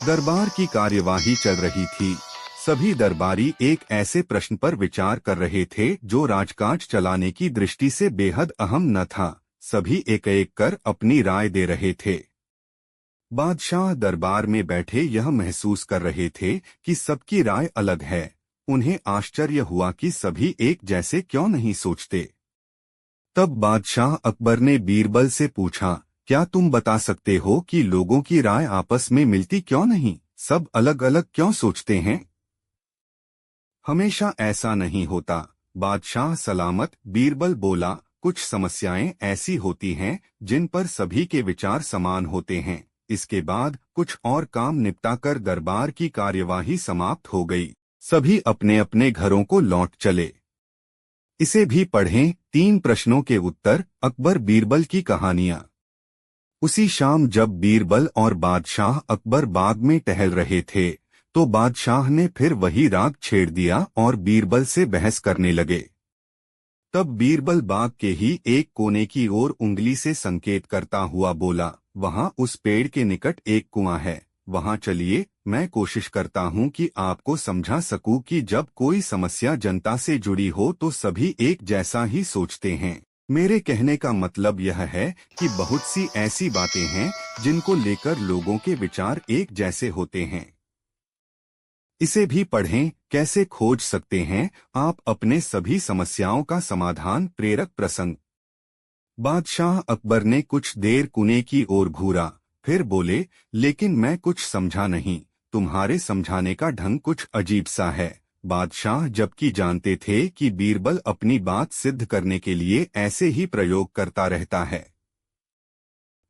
दरबार की कार्यवाही चल रही थी। सभी दरबारी एक ऐसे प्रश्न पर विचार कर रहे थे जो राजकाज चलाने की दृष्टि से बेहद अहम न था। सभी एक एक कर अपनी राय दे रहे थे। बादशाह दरबार में बैठे यह महसूस कर रहे थे कि सबकी राय अलग है। उन्हें आश्चर्य हुआ कि सभी एक जैसे क्यों नहीं सोचते। तब बादशाह अकबर ने बीरबल से पूछा, क्या तुम बता सकते हो कि लोगों की राय आपस में मिलती क्यों नहीं? सब अलग अलग क्यों सोचते हैं? हमेशा ऐसा नहीं होता। बादशाह सलामत बीरबल बोला, कुछ समस्याएं ऐसी होती हैं जिन पर सभी के विचार समान होते हैं। इसके बाद कुछ और काम निपटाकर दरबार की कार्यवाही समाप्त हो गई। सभी अपने अपने घरों को लौट चले। इसे भी पढ़ें, 3 प्रश्नों के उत्तर, अकबर बीरबल की कहानियां। उसी शाम जब बीरबल और बादशाह अकबर बाग में टहल रहे थे तो बादशाह ने फिर वही राग छेड़ दिया और बीरबल से बहस करने लगे। तब बीरबल बाग के ही एक कोने की ओर उंगली से संकेत करता हुआ बोला, वहां उस पेड़ के निकट एक कुआं है, वहां चलिए। मैं कोशिश करता हूं कि आपको समझा सकूं कि जब कोई समस्या जनता से जुड़ी हो तो सभी एक जैसा ही सोचते हैं। मेरे कहने का मतलब यह है कि बहुत सी ऐसी बातें हैं जिनको लेकर लोगों के विचार एक जैसे होते हैं। इसे भी पढ़ें, कैसे खोज सकते हैं आप अपने सभी समस्याओं का समाधान? प्रेरक प्रसंग। बादशाह अकबर ने कुछ देर कुएं की ओर घूरा, फिर बोले, लेकिन मैं कुछ समझा नहीं। तुम्हारे समझाने का ढंग कुछ अजीब सा है। बादशाह जबकि जानते थे कि बीरबल अपनी बात सिद्ध करने के लिए ऐसे ही प्रयोग करता रहता है।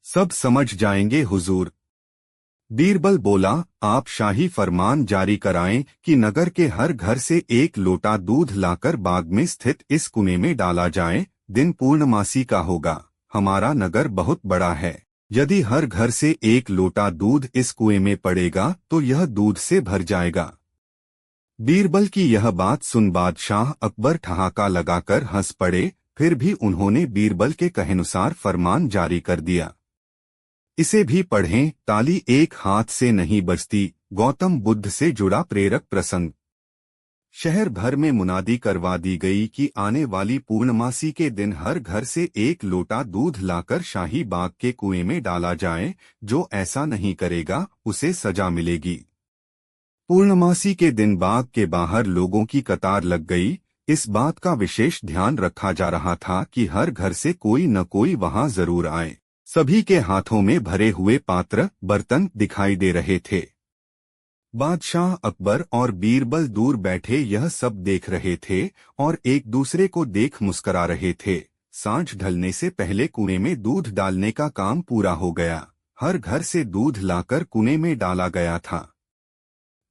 सब समझ जाएंगे हुजूर। बीरबल बोला, आप शाही फरमान जारी कराएं कि नगर के हर घर से एक लोटा दूध लाकर बाग में स्थित इस कुएं में डाला जाए। दिन पूर्णमासी का होगा। हमारा नगर बहुत बड़ा है। यदि हर घर से एक लोटा दूध इस कुएं में पड़ेगा तो यह दूध से भर जाएगा। बीरबल की यह बात सुन बादशाह अकबर ठहाका लगाकर हंस पड़े। फिर भी उन्होंने बीरबल के कहेनुसार फरमान जारी कर दिया। इसे भी पढ़ें, ताली एक हाथ से नहीं बजती। गौतम बुद्ध से जुड़ा प्रेरक प्रसंग। शहर भर में मुनादी करवा दी गई कि आने वाली पूर्णमासी के दिन हर घर से एक लोटा दूध लाकर शाही बाग के कुएं में डाला जाए। जो ऐसा नहीं करेगा उसे सजा मिलेगी। पूर्णमासी के दिन बाग के बाहर लोगों की कतार लग गई। इस बात का विशेष ध्यान रखा जा रहा था कि हर घर से कोई न कोई वहां जरूर आए। सभी के हाथों में भरे हुए पात्र बर्तन दिखाई दे रहे थे। बादशाह अकबर और बीरबल दूर बैठे यह सब देख रहे थे और एक दूसरे को देख मुस्करा रहे थे। सांझ ढलने से पहले कुएं में दूध डालने का काम पूरा हो गया। हर घर से दूध लाकर कुएं में डाला गया था।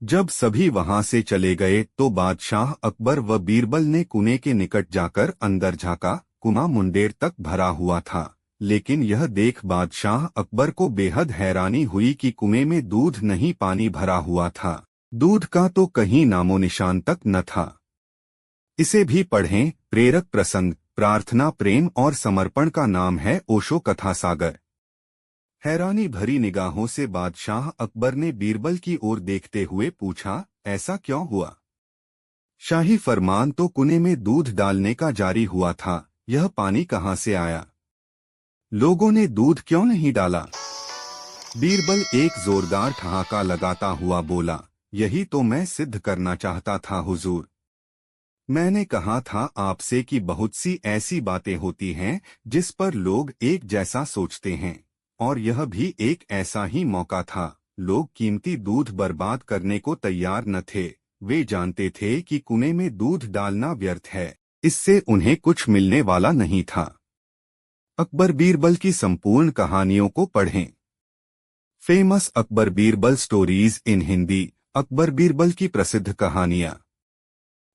जब सभी वहां से चले गए तो बादशाह अकबर व बीरबल ने कुएं के निकट जाकर अंदर झांका। कुआं मुंडेर तक भरा हुआ था, लेकिन यह देख बादशाह अकबर को बेहद हैरानी हुई कि कुएं में दूध नहीं, पानी भरा हुआ था। दूध का तो कहीं नामो निशान तक न था। इसे भी पढ़ें, प्रेरक प्रसंग। प्रार्थना, प्रेम और समर्पण का नाम है ओशो कथा सागर। हैरानी भरी निगाहों से बादशाह अकबर ने बीरबल की ओर देखते हुए पूछा, ऐसा क्यों हुआ? शाही फरमान तो कुएं में दूध डालने का जारी हुआ था, यह पानी कहां से आया? लोगों ने दूध क्यों नहीं डाला? बीरबल एक जोरदार ठहाका लगाता हुआ बोला, यही तो मैं सिद्ध करना चाहता था हुजूर। मैंने कहा था आपसे कि बहुत सी ऐसी बातें होती हैं जिस पर लोग एक जैसा सोचते हैं, और यह भी एक ऐसा ही मौका था। लोग कीमती दूध बर्बाद करने को तैयार न थे। वे जानते थे कि कुएं में दूध डालना व्यर्थ है, इससे उन्हें कुछ मिलने वाला नहीं था। अकबर बीरबल की संपूर्ण कहानियों को पढ़ें। Famous Akbar Birbal stories in Hindi. Akbar Birbal की प्रसिद्ध कहानियां।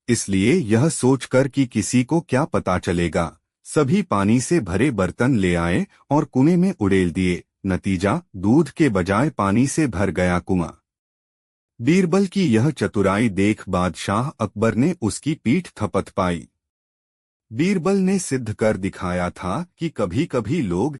इसलिए यह सोचकर कि किसी को क्या पता चलेगा, सभी पानी से भरे बर्तन ले आए और कुएं में उड़ेल दिए। नतीजा, दूध के बजाय पानी से भर गया कुआं। बीरबल की यह चतुराई देख बादशाह अकबर ने उसकी पीठ थपथ पाई। बीरबल ने सिद्ध कर दिखाया था कि कभी कभी लोग